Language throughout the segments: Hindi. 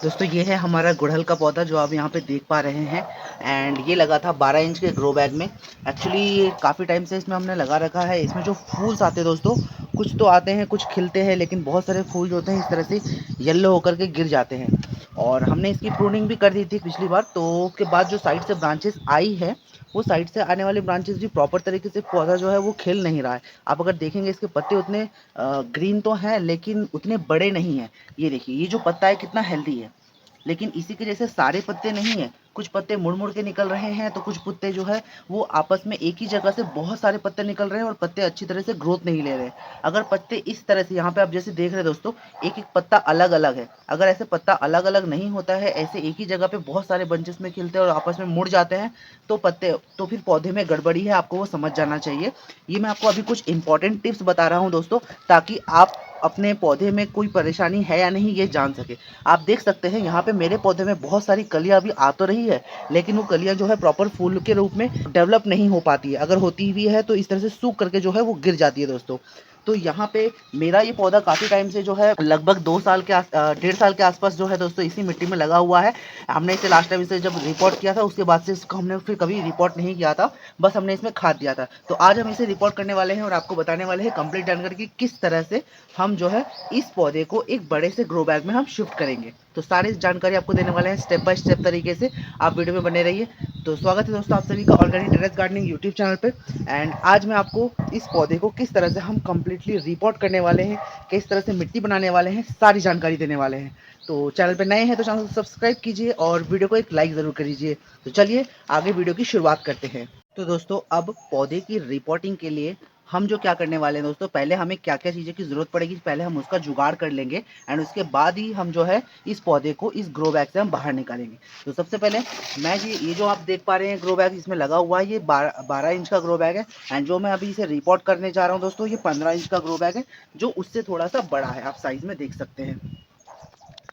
दोस्तों ये है हमारा गुड़हल का पौधा जो आप यहाँ पे देख पा रहे हैं। एंड ये लगा था 12 इंच के ग्रो बैग में। एक्चुअली ये काफ़ी टाइम से इसमें हमने लगा रखा है। इसमें जो फूल्स आते हैं दोस्तों, कुछ तो आते हैं, कुछ खिलते हैं, लेकिन बहुत सारे फूल जो होते हैं इस तरह से येलो होकर के गिर जाते हैं। और हमने इसकी प्रूनिंग भी कर दी थी पिछली बार, तो उसके बाद जो साइड से ब्रांचेस आई है, वो साइड से आने वाली ब्रांचेस भी प्रॉपर तरीके से पौधा जो है वो खिल नहीं रहा है। आप अगर देखेंगे इसके पत्ते उतने ग्रीन तो हैं, लेकिन उतने बड़े नहीं हैं। ये देखिए, ये जो पत्ता है कितना हेल्दी है, लेकिन इसी के जैसे सारे पत्ते नहीं है। कुछ पत्ते मुड़ मुड़ के निकल रहे हैं, तो कुछ पत्ते जो है वो आपस में एक ही जगह से बहुत सारे पत्ते निकल रहे हैं और पत्ते अच्छी तरह से ग्रोथ नहीं ले रहे हैं। अगर पत्ते इस तरह से यहाँ पे आप जैसे देख रहे हैं दोस्तों, एक एक पत्ता अलग अलग है। अगर ऐसे पत्ता अलग अलग नहीं होता है, ऐसे एक ही जगह पे बहुत सारे बंचेस में खिलते हैं और आपस में मुड़ जाते हैं, तो पत्ते तो फिर पौधे में गड़बड़ी है, आपको वो समझ जाना चाहिए। ये मैं आपको अभी कुछ इंपॉर्टेंट टिप्स बता रहा हूँ दोस्तों, ताकि आप अपने पौधे में कोई परेशानी है या नहीं ये जान सके। आप देख सकते हैं यहाँ पे मेरे पौधे में बहुत सारी कलियाँ अभी आ तो रही है, लेकिन वो कलियाँ जो है प्रॉपर फूल के रूप में डेवलप नहीं हो पाती है। अगर होती भी है तो इस तरह से सूख करके जो है वो गिर जाती है दोस्तों। तो यहाँ पे मेरा ये पौधा काफ़ी टाइम से जो है लगभग 2 साल के 1.5 साल के आसपास जो है दोस्तों इसी मिट्टी में लगा हुआ है। हमने इसे लास्ट टाइम इसे जब रिपोर्ट किया था, उसके बाद से इसको हमने फिर कभी रिपोर्ट नहीं किया था, बस हमने इसमें खाद दिया था। तो आज हम इसे रिपोर्ट करने वाले हैं और आपको बताने वाले हैं कंप्लीट जानकारी कि किस तरह से हम जो है इस पौधे को एक बड़े से ग्रो बैग में हम शिफ्ट करेंगे। तो सारी जानकारी आपको देने वाले हैं स्टेप बाय स्टेप तरीके से। आप वीडियो में बने रहिए। तो स्वागत है दोस्तों आप सभी का organic terrace gardening YouTube channel पे। एंड आज मैं आपको इस पौधे को किस तरह से हम कम्प्लीटली रिपोर्ट करने वाले हैं, किस तरह से मिट्टी बनाने वाले हैं, सारी जानकारी देने वाले हैं। तो चैनल पे नए हैं तो चैनल को सब्सक्राइब कीजिए और वीडियो को एक लाइक ज़रूर करिए। तो चलिए आगे वीडियो की शुरुआत करते हैं। तो दोस्तों अब पौधे की रिपोर्टिंग के लिए हम जो क्या करने वाले हैं दोस्तों, पहले हमें क्या क्या चीज़ें की ज़रूरत पड़ेगी, पहले हम उसका जुगाड़ कर लेंगे। एंड उसके बाद ही हम जो है इस पौधे को इस ग्रो बैग से हम बाहर निकालेंगे। तो सबसे पहले मैं ये जो आप देख पा रहे हैं ग्रो बैग इसमें लगा हुआ है, ये 12 इंच का ग्रो बैग है। एंड जो मैं अभी इसे रिपोर्ट करने जा रहा हूँ दोस्तों, ये 15 इंच का ग्रो बैग है, जो उससे थोड़ा सा बड़ा है, आप साइज़ में देख सकते हैं।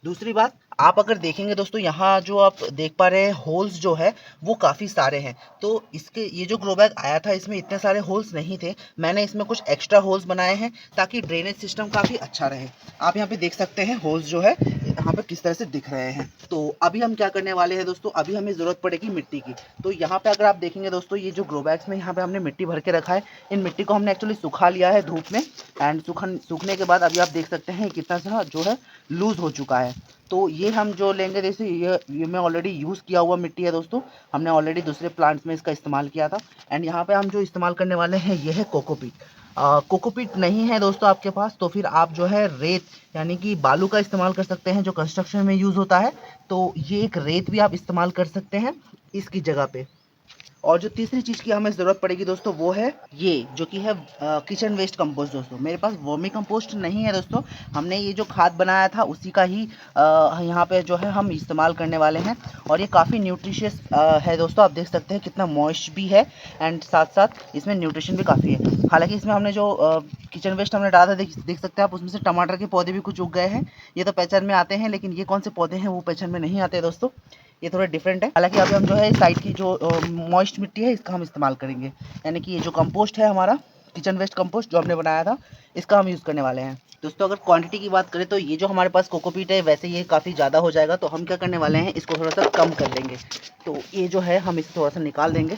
दूसरी बात, आप अगर देखेंगे दोस्तों, यहाँ जो आप देख पा रहे हैं होल्स जो है वो काफ़ी सारे हैं। तो इसके ये जो ग्रो बैग आया था इसमें इतने सारे होल्स नहीं थे, मैंने इसमें कुछ एक्स्ट्रा होल्स बनाए हैं ताकि ड्रेनेज सिस्टम काफ़ी अच्छा रहे। आप यहाँ पे देख सकते हैं होल्स जो है यहाँ पे किस तरह से दिख रहे हैं। तो अभी हम क्या करने वाले हैं दोस्तों, अभी हमें ज़रूरत पड़ेगी मिट्टी की। तो यहाँ पे अगर आप देखेंगे दोस्तों, ये जो ग्रो बैग्स में यहाँ पे हमने मिट्टी भर के रखा है, इन मिट्टी को हमने एक्चुअली सुखा लिया है धूप में। एंड सूखने के बाद अभी आप देख सकते हैं कितना सा जो है लूज़ हो चुका है। तो ये हम जो लेंगे, जैसे ये मैं ऑलरेडी यूज़ किया हुआ मिट्टी है दोस्तों, हमने ऑलरेडी दूसरे प्लांट्स में इसका इस्तेमाल किया था। एंड यहाँ पे हम जो इस्तेमाल करने वाले हैं ये है कोकोपीट। कोकोपीट नहीं है दोस्तों आपके पास, तो फिर आप जो है रेत यानी कि बालू का इस्तेमाल कर सकते हैं, जो कंस्ट्रक्शन में यूज़ होता है। तो ये एक रेत भी आप इस्तेमाल कर सकते हैं इसकी जगह पे। और जो तीसरी चीज़ की हमें ज़रूरत पड़ेगी दोस्तों, वो है ये जो कि है किचन वेस्ट कंपोस्ट दोस्तों। मेरे पास वर्मी कंपोस्ट नहीं है दोस्तों, हमने ये जो खाद बनाया था उसी का ही यहाँ पे जो है हम इस्तेमाल करने वाले हैं। और ये काफ़ी न्यूट्रिशियस है दोस्तों, आप देख सकते हैं कितना मॉइस्ट भी है। एंड साथ साथ इसमें न्यूट्रिशन भी काफ़ी है। हालांकि इसमें हमने जो किचन वेस्ट हमने डाला था, देख सकते हैं आप, उसमें से टमाटर के पौधे भी कुछ उग गए हैं। ये तो पहचान में आते हैं, लेकिन ये कौन से पौधे हैं वो पहचान में नहीं आते दोस्तों, ये थोड़ा डिफरेंट है। हालांकि अभी हम जो है इस साइड की जो मॉइस्ट मिट्टी है इसका हम इस्तेमाल करेंगे, यानी कि ये जो कंपोस्ट है हमारा किचन वेस्ट कंपोस्ट जो हमने बनाया था, इसका हम यूज़ करने वाले हैं दोस्तों। अगर क्वांटिटी की बात करें तो ये जो हमारे पास कोकोपीट है, वैसे ये काफ़ी ज़्यादा हो जाएगा, तो हम क्या करने वाले हैं, इसको थोड़ा सा कम कर देंगे। तो ये जो है हम इसे थोड़ा सा निकाल देंगे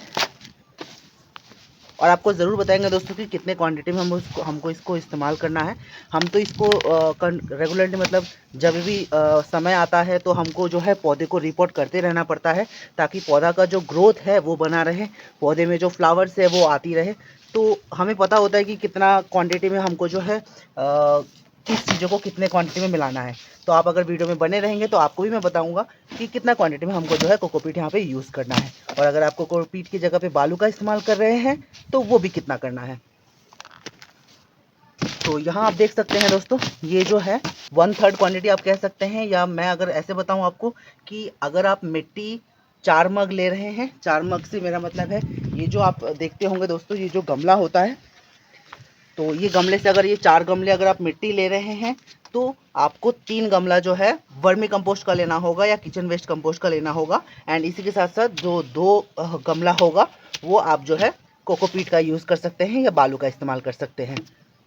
और आपको ज़रूर बताएंगे दोस्तों कि कितने क्वांटिटी में हमको इसको इस्तेमाल करना है। हम तो इसको रेगुलरली मतलब जब भी समय आता है तो हमको जो है पौधे को रिपोर्ट करते रहना पड़ता है, ताकि पौधा का जो ग्रोथ है वो बना रहे, पौधे में जो फ्लावर्स है वो आती रहे। तो हमें पता होता है कि कितना क्वांटिटी में हमको जो है किस चीज़ों को कितने क्वांटिटी में मिलाना है। तो आप अगर वीडियो में बने रहेंगे तो आपको भी मैं बताऊंगा कि कितना क्वांटिटी में हमको जो है कोकोपीट यहाँ पे यूज़ करना है। और अगर आप कोकोपीट की जगह पे बालू का इस्तेमाल कर रहे हैं तो वो भी कितना करना है। तो यहाँ आप देख सकते हैं दोस्तों, ये जो है 1/3 क्वांटिटी आप कह सकते हैं, या मैं अगर ऐसे बताऊँ आपको कि अगर आप मिट्टी 4 मग ले रहे हैं, 4 मग से मेरा मतलब है ये जो आप देखते होंगे दोस्तों, ये जो गमला होता है, तो ये गमले से अगर ये 4 गमले अगर आप मिट्टी ले रहे हैं, तो आपको 3 गमला जो है वर्मी कंपोस्ट का लेना होगा या किचन वेस्ट कंपोस्ट का लेना होगा। एंड इसी के साथ साथ जो 2 गमला होगा वो आप जो है कोकोपीट का यूज़ कर सकते हैं या बालू का इस्तेमाल कर सकते हैं।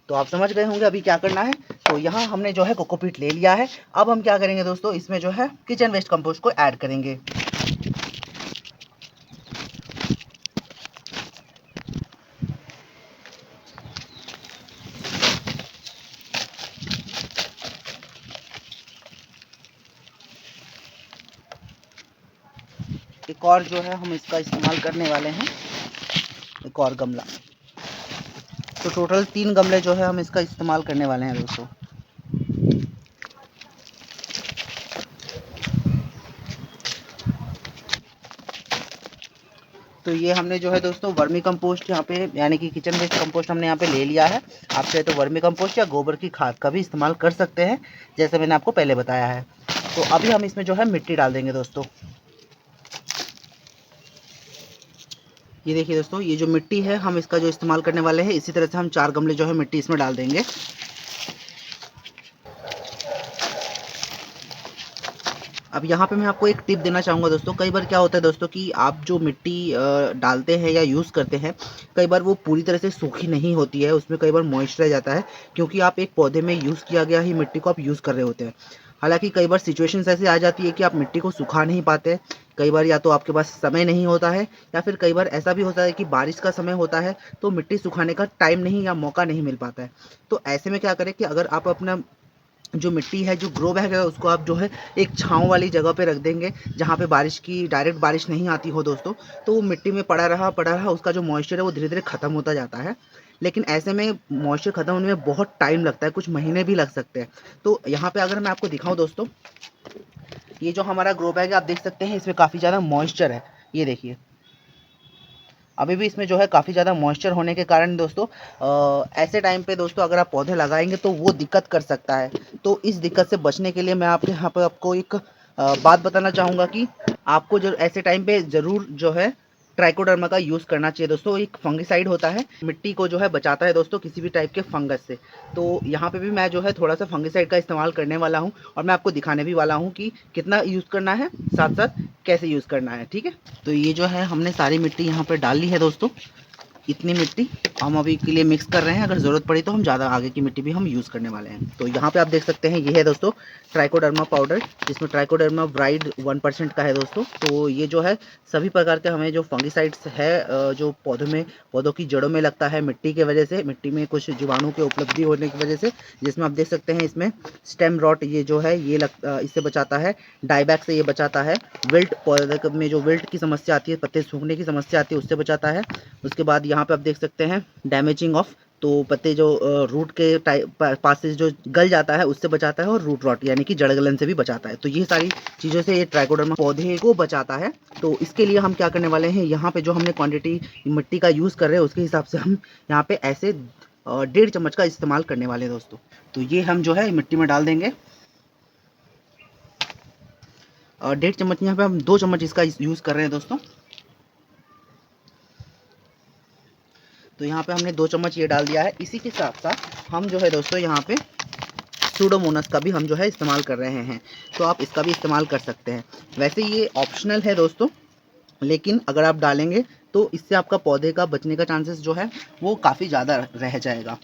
तो आप समझ गए होंगे अभी क्या करना है। तो यहाँ हमने जो है कोकोपीट ले लिया है। अब हम क्या करेंगे दोस्तों, इसमें जो है किचन वेस्ट कंपोस्ट को ऐड करेंगे। एक और जो है हम इसका इस्तेमाल करने वाले हैं, एक और गमला। तो टोटल 3 गमले जो है हम इसका इस्तेमाल करने वाले हैं दोस्तों। तो ये हमने जो है दोस्तों वर्मी कंपोस्ट यहाँ पे यानी कि किचन वेस्ट कंपोस्ट हमने यहाँ पे ले लिया है। आप चाहे तो वर्मी कंपोस्ट या गोबर की खाद का भी इस्तेमाल कर सकते हैं, जैसे मैंने आपको पहले बताया है। तो अभी हम इसमें जो है मिट्टी डाल देंगे दोस्तों। ये देखिए दोस्तों, ये जो मिट्टी है हम इसका जो इस्तेमाल करने वाले हैं, इसी तरह से हम 4 गमले जो है मिट्टी इसमें डाल देंगे। अब यहाँ पे मैं आपको एक टिप देना चाहूँगा दोस्तों। कई बार क्या होता है दोस्तों कि आप जो मिट्टी डालते हैं या यूज़ करते हैं, कई बार वो पूरी तरह से सूखी नहीं होती है, उसमें कई बार मॉइस्चर रह जाता है, क्योंकि आप एक पौधे में यूज़ किया गया ही मिट्टी को आप यूज़ कर रहे होते हैं। हालांकि कई बार सिचुएशंस ऐसी आ जाती है कि आप मिट्टी को सुखा नहीं पाते। कई बार या तो आपके पास समय नहीं होता है, या फिर कई बार ऐसा भी होता है कि बारिश का समय होता है तो मिट्टी सुखाने का टाइम नहीं या मौका नहीं मिल पाता है। तो ऐसे में क्या करें कि अगर आप अपना जो मिट्टी है, जो ग्रो बैग है, उसको आप जो है एक छाँव वाली जगह पे रख देंगे, जहाँ पे बारिश की डायरेक्ट बारिश नहीं आती हो दोस्तों। तो वो मिट्टी में पड़ा रहा, उसका जो मॉइस्चर है वो धीरे धीरे ख़त्म होता जाता है। लेकिन ऐसे में मॉइस्चर ख़त्म होने में बहुत टाइम लगता है, कुछ महीने भी लग सकते हैं। तो यहाँ पे अगर मैं आपको दिखाऊँ दोस्तों, ये जो हमारा ग्रो बैग है आप देख सकते हैं, इसमें काफ़ी ज़्यादा मॉइस्चर है। ये देखिए, अभी भी इसमें जो है काफ़ी ज़्यादा मॉइस्चर होने के कारण दोस्तों ऐसे टाइम पे दोस्तों अगर आप पौधे लगाएंगे तो वो दिक्कत कर सकता है। तो इस दिक्कत से बचने के लिए मैं आपके यहाँ पे आपको एक बात बताना चाहूँगा कि आपको जो ऐसे टाइम पे ज़रूर जो है ट्राइकोडर्मा का यूज़ करना चाहिए दोस्तों। एक फंगिसाइड होता है, मिट्टी को जो है बचाता है दोस्तों किसी भी टाइप के फंगस से। तो यहाँ पे भी मैं जो है थोड़ा सा फंगिसाइड का इस्तेमाल करने वाला हूँ, और मैं आपको दिखाने भी वाला हूँ कि कितना यूज़ करना है, साथ साथ कैसे यूज़ करना है, ठीक है। तो ये जो है हमने सारी मिट्टी यहाँ पर डाल ली है दोस्तों। इतनी मिट्टी हम अभी के लिए मिक्स कर रहे हैं, अगर ज़रूरत पड़ी तो हम ज़्यादा आगे की मिट्टी भी हम यूज़ करने वाले हैं। तो यहाँ पे आप देख सकते हैं, ये है दोस्तों ट्राइकोडर्मा पाउडर, जिसमें ट्राइकोडर्मा वाइड 1% का है दोस्तों। तो ये जो है सभी प्रकार के हमें जो फंगिसाइड्स है जो पौधों की जड़ों में लगता है मिट्टी के वजह से, मिट्टी में कुछ जीवाणु के उपलब्धि होने की वजह से, जिसमें आप देख सकते हैं इसमें स्टेम रॉट ये जो है ये इससे बचाता है, डाईबैक से ये बचाता है, विल्ट पौधे में जो विल्ट की समस्या आती है, पत्ते सूखने की समस्या आती है, उससे बचाता है। उसके बाद यहाँ पे आप देख सकते हैं डैमेजिंग ऑफ, तो पत्ते जो रूट के पास से जो गल जाता है उससे बचाता है, और रूट रॉट यानी कि जड़ गलन से भी बचाता है। तो ये सारी चीज़ों से ये ट्राइकोडर्मा पौधे को बचाता है। तो इसके लिए हम क्या करने वाले हैं, यहाँ पे जो हमने क्वांटिटी मिट्टी का यूज़ कर रहे हैं उसके हिसाब से हम यहाँ पे ऐसे 1.5 चम्मच का इस्तेमाल करने वाले हैं दोस्तों। तो ये हम जो है मिट्टी में डाल देंगे, और 1.5 चम्मच, यहाँ पे हम 2 चम्मच इसका यूज़ कर रहे हैं दोस्तों। तो यहाँ पे हमने 2 चम्मच ये डाल दिया है। इसी के साथ साथ हम जो है दोस्तों यहाँ पे सूडोमोनास का भी हम जो है इस्तेमाल कर रहे हैं। तो आप इसका भी इस्तेमाल कर सकते हैं। वैसे ये ऑप्शनल है दोस्तों, लेकिन अगर आप डालेंगे तो इससे आपका पौधे का बचने का चांसेस जो है वो काफ़ी ज़्यादा रह जाएगा।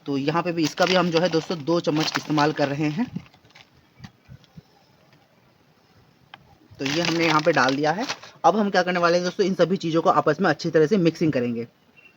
तो यहाँ पे भी इसका भी हम जो है दोस्तों 2 चम्मच इस्तेमाल कर रहे हैं। तो ये हमने यहाँ पे डाल दिया है। अब हम क्या करने वाले हैं दोस्तों, इन सभी चीज़ों को आपस में अच्छी तरह से मिक्सिंग करेंगे।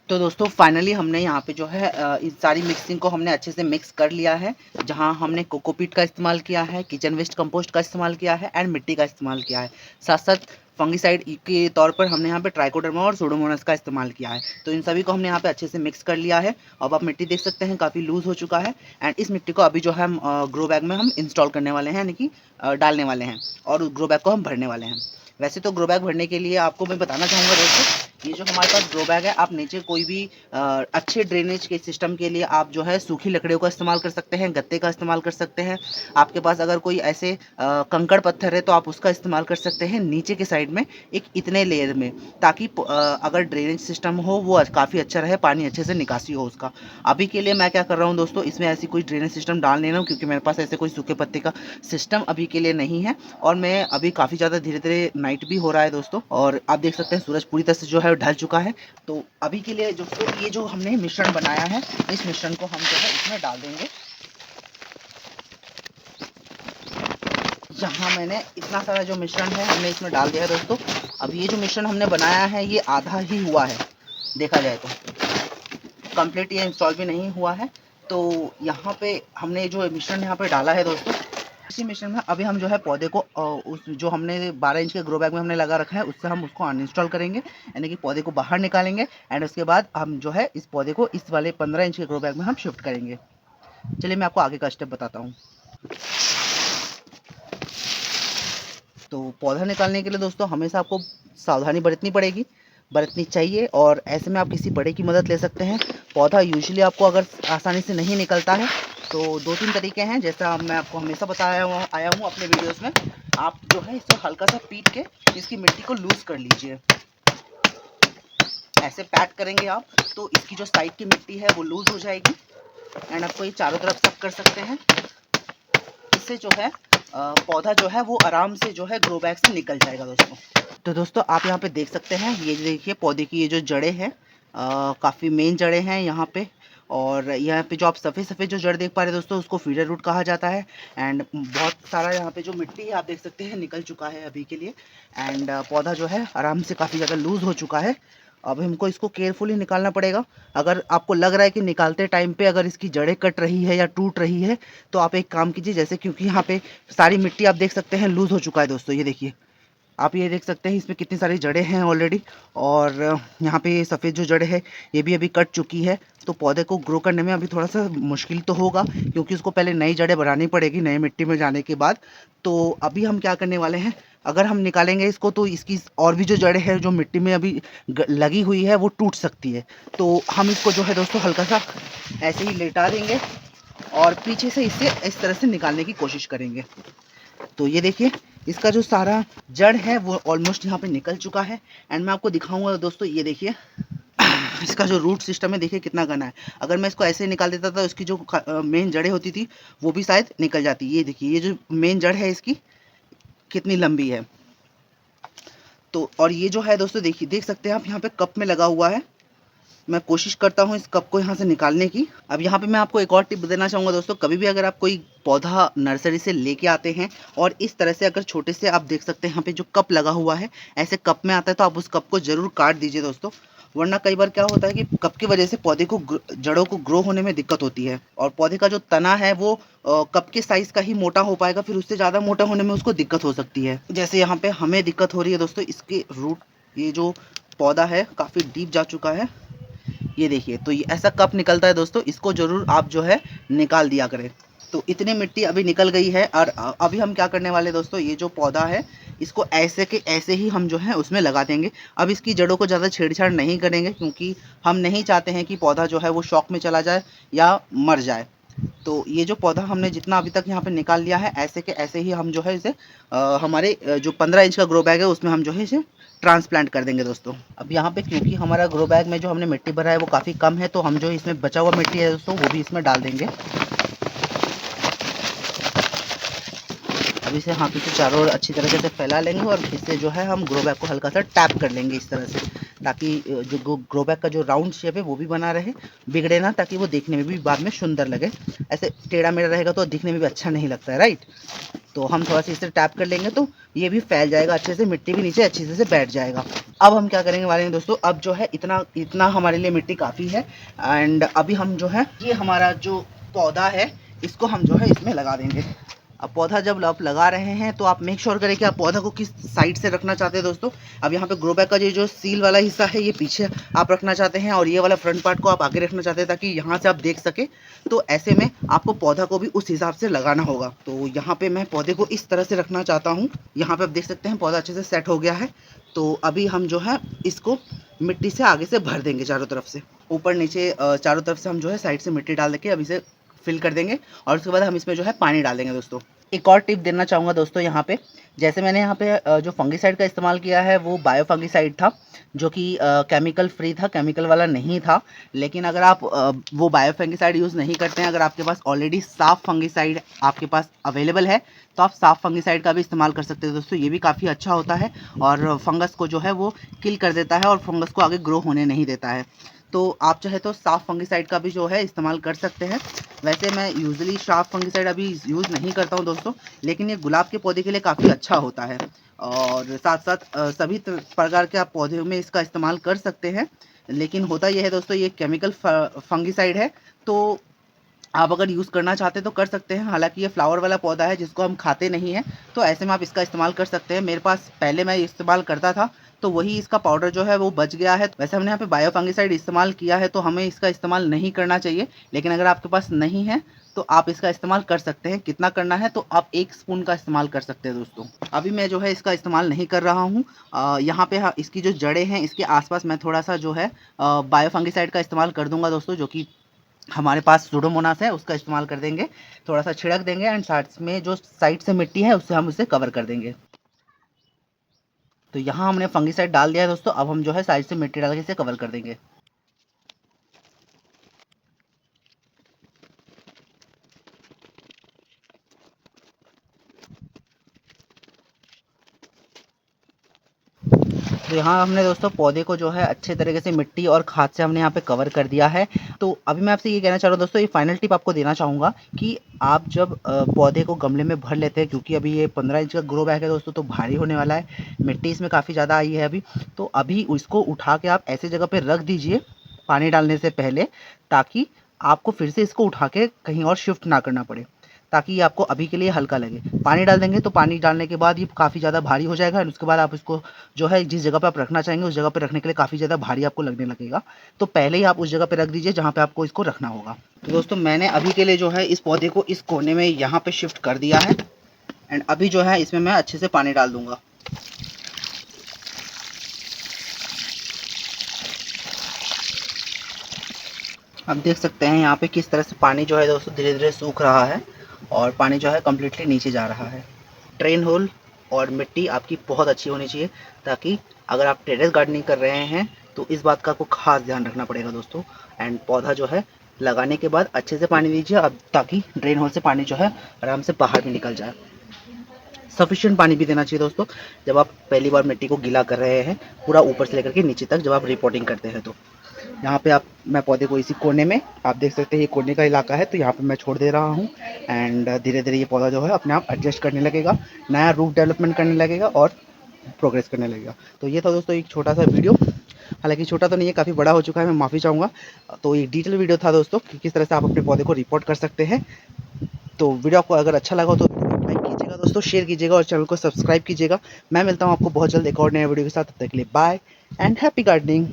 तो दोस्तों फाइनली हमने यहाँ पे जो है इस सारी मिक्सिंग को हमने अच्छे से मिक्स कर लिया है। जहाँ हमने कोकोपीट का इस्तेमाल किया है, किचन वेस्ट कंपोस्ट का इस्तेमाल किया है, एंड मिट्टी का इस्तेमाल किया है। साथ साथ फंगिसाइड के तौर पर हमने यहाँ पे ट्राइकोडर्मा और सूडोमोनास का इस्तेमाल किया है। तो इन सभी को हमने यहाँ पे अच्छे से मिक्स कर लिया है। अब आप मिट्टी देख सकते हैं काफ़ी लूज़ हो चुका है, एंड इस मिट्टी को अभी जो है हम ग्रो बैग में हम इंस्टॉल करने वाले हैं, यानी कि डालने वाले हैं, और ग्रो बैग को हम भरने वाले हैं। वैसे तो ग्रो बैग भरने के लिए आपको मैं बताना चाहूँगा दोस्तों, ये जो हमारे पास ग्रो बैग है, आप नीचे कोई भी अच्छे ड्रेनेज के सिस्टम के लिए आप जो है सूखी लकड़ियों का इस्तेमाल कर सकते हैं, गत्ते का इस्तेमाल कर सकते हैं। आपके पास अगर कोई ऐसे कंकड़ पत्थर है तो आप उसका इस्तेमाल कर सकते हैं नीचे के साइड में एक इतने लेयर में, ताकि अगर ड्रेनेज सिस्टम हो वो काफ़ी अच्छा रहे, पानी अच्छे से निकासी हो उसका। अभी के लिए मैं क्या कर रहा हूँ दोस्तों, इसमें ऐसी कोई ड्रेनेज सिस्टम डाल नहीं रहा हूँ, क्योंकि मेरे पास ऐसे कोई सूखे पत्ते का सिस्टम अभी के लिए नहीं है, और मैं अभी काफ़ी ज़्यादा धीरे धीरे नाइट भी हो रहा है दोस्तों, और आप देख सकते हैं सूरज पूरी तरह से जो है है ढल चुका है। तो अभी के लिए जो ये जो हमने मिश्रण बनाया है, इस मिश्रण को हम जो है इसमें डाल देंगे। यहाँ मैंने इतना सारा जो मिश्रण है हमने इसमें डाल दिया है दोस्तों। अब ये जो मिश्रण हमने बनाया है ये आधा ही हुआ है, देखा जाए तो कंप्लीट ये इंस्टॉल भी नहीं हुआ है। तो यहाँ पे हमने जो मिश्रण यहाँ पे डाला है दोस्तों, इसी मिश्रण में अभी हम जो है पौधे को उस जो हमने 12 इंच के ग्रो बैग में हमने लगा रखा है उससे हम उसको अनइंस्टॉल करेंगे, यानी कि पौधे को बाहर निकालेंगे। एंड उसके बाद हम जो है इस पौधे को इस वाले 15 इंच के ग्रो बैग में हम शिफ्ट करेंगे। चलिए मैं आपको आगे का स्टेप बताता हूँ। तो पौधा निकालने के लिए दोस्तों हमेशा आपको सावधानी बरतनी चाहिए, और ऐसे में आप किसी बड़े की मदद ले सकते हैं। पौधा यूजुअली आपको अगर आसानी से नहीं निकलता है तो 2-3 तरीके हैं, जैसा मैं आपको हमेशा बताया आया हूँ अपने वीडियोस में। आप जो है इसको हल्का सा पीट के इसकी मिट्टी को लूज़ कर लीजिए। ऐसे पैट करेंगे आप तो इसकी जो साइड की मिट्टी है वो लूज़ हो जाएगी। एंड आपको ये चारों तरफ सब कर सकते हैं। इससे जो है पौधा जो है वो आराम से जो है ग्रो बैग से निकल जाएगा दोस्तों। तो दोस्तों आप यहाँ पे देख सकते हैं, ये देखिए पौधे की ये जो जड़ें हैं काफ़ी मेन जड़ें हैं यहाँ पे। और यहाँ पे जो आप सफ़ेद सफ़ेद जो जड़ देख पा रहे हैं दोस्तों, उसको फीडर रूट कहा जाता है। एंड बहुत सारा यहाँ पे जो मिट्टी है आप देख सकते हैं निकल चुका है अभी के लिए। एंड पौधा जो है आराम से काफ़ी ज़्यादा लूज़ हो चुका है। अब हमको इसको केयरफुली निकालना पड़ेगा। अगर आपको लग रहा है कि निकालते टाइम पे अगर इसकी जड़ें कट रही है या टूट रही है तो आप एक काम कीजिए, जैसे क्योंकि यहाँ पे सारी मिट्टी आप देख सकते हैं लूज़ हो चुका है दोस्तों। ये देखिए, आप ये देख सकते हैं इसमें कितनी सारी जड़ें हैं ऑलरेडी। और यहाँ पे ये सफ़ेद जो जड़ें है ये भी अभी कट चुकी है। तो पौधे को ग्रो करने में अभी थोड़ा सा मुश्किल तो होगा, क्योंकि उसको पहले नई जड़ें बनानी पड़ेगी नई मिट्टी में जाने के बाद। तो अभी हम क्या करने वाले हैं, अगर हम निकालेंगे इसको तो इसकी और भी जो जड़ें हैं जो मिट्टी में अभी लगी हुई है वो टूट सकती है। तो हम इसको जो है दोस्तों हल्का सा ऐसे ही लेटा देंगे और पीछे से इसे इस तरह से निकालने की कोशिश करेंगे। तो ये देखिए इसका जो सारा जड़ है वो ऑलमोस्ट यहाँ पे निकल चुका है। एंड मैं आपको दिखाऊंगा दोस्तों, ये देखिए इसका जो रूट सिस्टम है देखिए कितना घना है। अगर मैं इसको ऐसे निकाल देता था इसकी जो मेन जड़ें होती थी वो भी शायद निकल जाती। ये देखिए ये जो मेन जड़ है इसकी कितनी लंबी है। तो और ये जो है दोस्तों देखिए, देख सकते हैं आप यहाँ पे कप में लगा हुआ है। मैं कोशिश करता हूँ इस कप को यहाँ से निकालने की। अब यहाँ पे मैं आपको एक और टिप देना चाहूँगा दोस्तों, कभी भी अगर आप कोई पौधा नर्सरी से लेके आते हैं और इस तरह से अगर छोटे से आप देख सकते हैं यहाँ पे जो कप लगा हुआ है ऐसे कप में आता है, तो आप उस कप को ज़रूर काट दीजिए दोस्तों। वरना कई बार क्या होता है कि कप की वजह से पौधे को जड़ों को ग्रो होने में दिक्कत होती है, और पौधे का जो तना है वो कप के साइज़ का ही मोटा हो पाएगा, फिर उससे ज़्यादा मोटा होने में उसको दिक्कत हो सकती है। जैसे यहाँ पे हमें दिक्कत हो रही है दोस्तों, इसके रूट ये जो पौधा है काफ़ी डीप जा चुका है। ये देखिए, तो ये ऐसा कप निकलता है दोस्तों, इसको ज़रूर आप जो है निकाल दिया करें। तो इतनी मिट्टी अभी निकल गई है। और अभी हम क्या करने वाले दोस्तों, ये जो पौधा है इसको ऐसे के ऐसे ही हम जो है उसमें लगा देंगे। अब इसकी जड़ों को ज़्यादा छेड़छाड़ नहीं करेंगे, क्योंकि हम नहीं चाहते हैं कि पौधा जो है वो शॉक में चला जाए या मर जाए। तो ये जो पौधा हमने जितना अभी तक यहाँ पे निकाल लिया है ऐसे के ऐसे ही हम जो है इसे हमारे जो 15 इंच का ग्रो बैग है उसमें हम जो है इसे ट्रांसप्लांट कर देंगे दोस्तों। अब यहाँ पे क्योंकि हमारा ग्रो बैग में जो हमने मिट्टी भरा है वो काफ़ी कम है, तो हम जो इसमें बचा हुआ मिट्टी है दोस्तों वो भी इसमें डाल देंगे। अब इसे हाथों से चारों ओर अच्छी तरीके से फैला लेंगे और इससे जो है हम ग्रो बैग को हल्का सा टैप कर लेंगे इस तरह से, ताकि जो ग्रो बैग का जो राउंड शेप है वो भी बना रहे, बिगड़े ना, ताकि वो देखने में भी बाद में सुंदर लगे। ऐसे टेढ़ा मेढ़ा रहेगा तो दिखने में भी अच्छा नहीं लगता है, राइट। तो हम थोड़ा सा इसे टैप कर लेंगे तो ये भी फैल जाएगा अच्छे से, मिट्टी भी नीचे अच्छे से बैठ जाएगा। अब हम क्या करेंगे वाले हैं दोस्तों, अब जो है इतना हमारे लिए मिट्टी काफ़ी है। एंड अभी हम जो है ये हमारा जो पौधा है इसको हम जो है इसमें लगा देंगे। अब पौधा जब आप लगा रहे हैं तो आप मेक श्योर करें कि आप पौधा को किस साइड से रखना चाहते हैं दोस्तों। अब यहाँ पे ग्रो बैग का ये जो सील वाला हिस्सा है ये पीछे आप रखना चाहते हैं और ये वाला फ्रंट पार्ट को आप आगे रखना चाहते हैं, ताकि यहाँ से आप देख सके। तो ऐसे में आपको पौधा को भी उस हिसाब से लगाना होगा। तो यहाँ पे मैं पौधे को इस तरह से रखना चाहता हूँ। यहाँ पे आप देख सकते हैं पौधा अच्छे से सेट हो गया है। तो अभी हम जो है इसको मिट्टी से आगे से भर देंगे चारों तरफ से, ऊपर नीचे चारों तरफ से हम जो है साइड से मिट्टी डाल देंगे। अब इसे फिल कर देंगे और उसके बाद हम इसमें जो है पानी डाल देंगे दोस्तों। एक और टिप देना चाहूँगा दोस्तों यहाँ पे। जैसे मैंने यहाँ पे जो फंगिसाइड का इस्तेमाल किया है वो बायो फंगिसाइड था, जो कि केमिकल फ्री था, केमिकल वाला नहीं था। लेकिन अगर आप वो बायो फंगिसाइड यूज़ नहीं करते हैं, अगर आपके पास ऑलरेडी साफ़ फंगिसाइड आपके पास अवेलेबल है, तो आप साफ़ फंगिसाइड का भी इस्तेमाल कर सकते हैं दोस्तों। ये भी काफ़ी अच्छा होता है और फंगस को जो है वो किल कर देता है और फंगस को आगे ग्रो होने नहीं देता है। तो आप चाहे तो साफ़ फंगिसाइड का भी जो है इस्तेमाल कर सकते हैं। वैसे मैं यूजुअली साफ़ फंगिसाइड अभी यूज़ नहीं करता हूँ दोस्तों, लेकिन ये गुलाब के पौधे के लिए काफ़ी अच्छा होता है और साथ-साथ सभी प्रकार के आप पौधों में इसका इस्तेमाल कर सकते हैं। लेकिन होता ये है दोस्तों, ये केमिकल फंगिसाइड है, तो आप अगर यूज़ करना चाहते हैं तो कर सकते हैं। हालाँकि ये फ्लावर वाला पौधा है जिसको हम खाते नहीं हैं, तो ऐसे में आप इसका इस्तेमाल कर सकते हैं। मेरे पास पहले मैं इस्तेमाल करता था, तो वही इसका पाउडर जो है वो बच गया है। वैसे हमने यहाँ पे बायो फंगिसाइड इस्तेमाल किया है, तो हमें इसका इस्तेमाल नहीं करना चाहिए। लेकिन अगर आपके पास नहीं है, तो आप इसका इस्तेमाल कर सकते हैं। कितना करना है, तो आप 1 स्पून का इस्तेमाल कर सकते हैं दोस्तों। अभी मैं जो है इसका इस्तेमाल नहीं कर रहा हूँ। यहाँ पे इसकी जो जड़ें हैं, इसके आस-पास मैं थोड़ा-सा जो है बायो फंगिसाइड का इस्तेमाल कर दूँगा दोस्तों, जो कि हमारे पास सुडोमोनास है, उसका इस्तेमाल कर देंगे। थोड़ा-सा छिड़क देंगे एंड साथ में जो साइड से मिट्टी है उससे हम उसे कवर कर देंगे। तो यहाँ हमने फंगिसाइड डाल दिया है दोस्तों, अब हम जो है साइड से मिट्टी डाल के इसे कवर कर देंगे। तो यहाँ हमने दोस्तों पौधे को जो है अच्छे तरीके से मिट्टी और खाद से हमने यहाँ पे कवर कर दिया है। तो अभी मैं आपसे ये कहना चाह रहा हूँ दोस्तों, ये फाइनल टिप आपको देना चाहूँगा कि आप जब पौधे को गमले में भर लेते हैं, क्योंकि अभी ये 15 इंच का ग्रो बैग है दोस्तों, तो भारी होने वाला है। मिट्टी इसमें काफ़ी ज़्यादा आई है अभी। तो अभी उसको उठा के आप ऐसी जगह पे रख दीजिए पानी डालने से पहले, ताकि आपको फिर से इसको उठा के कहीं और शिफ्ट ना करना पड़े, ताकि ये आपको अभी के लिए हल्का लगे। पानी डाल देंगे तो पानी डालने के बाद ये काफ़ी ज़्यादा भारी हो जाएगा और उसके बाद आप इसको जो है जिस जगह पे आप रखना चाहेंगे उस जगह पे रखने के लिए काफ़ी ज़्यादा भारी आपको लगने लगेगा। तो पहले ही आप उस जगह पे रख दीजिए जहाँ पे आपको इसको रखना होगा। तो दोस्तों मैंने अभी के लिए जो है इस पौधे को इस कोने में यहाँ पे शिफ्ट कर दिया है एंड अभी जो है इसमें मैं अच्छे से पानी डाल दूँगा। आप देख सकते हैं यहाँ पे किस तरह से पानी जो है दोस्तों धीरे-धीरे सूख रहा है और पानी जो है कम्प्लीटली नीचे जा रहा है। ड्रेन होल और मिट्टी आपकी बहुत अच्छी होनी चाहिए, ताकि अगर आप टेरेस गार्डनिंग कर रहे हैं तो इस बात का आपको ख़ास ध्यान रखना पड़ेगा दोस्तों। एंड पौधा जो है लगाने के बाद अच्छे से पानी दीजिए अब, ताकि ड्रेन होल से पानी जो है आराम से बाहर भी निकल जाए। सफिशिएंट पानी भी देना चाहिए दोस्तों जब आप पहली बार मिट्टी को गीला कर रहे हैं, पूरा ऊपर से लेकर के नीचे तक जब आप रिपोर्टिंग करते हैं तो। यहाँ पे आप मैं पौधे को इसी कोने में आप देख सकते हैं, ये कोने का इलाका है, तो यहाँ पे मैं छोड़ दे रहा हूँ एंड धीरे-धीरे ये पौधा जो है अपने आप एडजस्ट करने लगेगा, नया रूट डेवलपमेंट करने लगेगा और प्रोग्रेस करने लगेगा। तो ये था दोस्तों एक छोटा-सा वीडियो, हालाँकि छोटा तो नहीं है, काफ़ी बड़ा हो चुका है, मैं माफ़ी चाहूँगा। तो एक डिटेल वीडियो था दोस्तों कि किस तरह से आप अपने पौधे को रिपोर्ट कर सकते हैं। तो वीडियो आपको अगर अच्छा लगा हो तो लाइक कीजिएगा दोस्तों, शेयर कीजिएगा और चैनल को सब्सक्राइब कीजिएगा। मैं मिलता हूँ आपको बहुत जल्द एक और नए वीडियो के साथ, तब तक के लिए बाय एंड हैप्पी गार्डनिंग।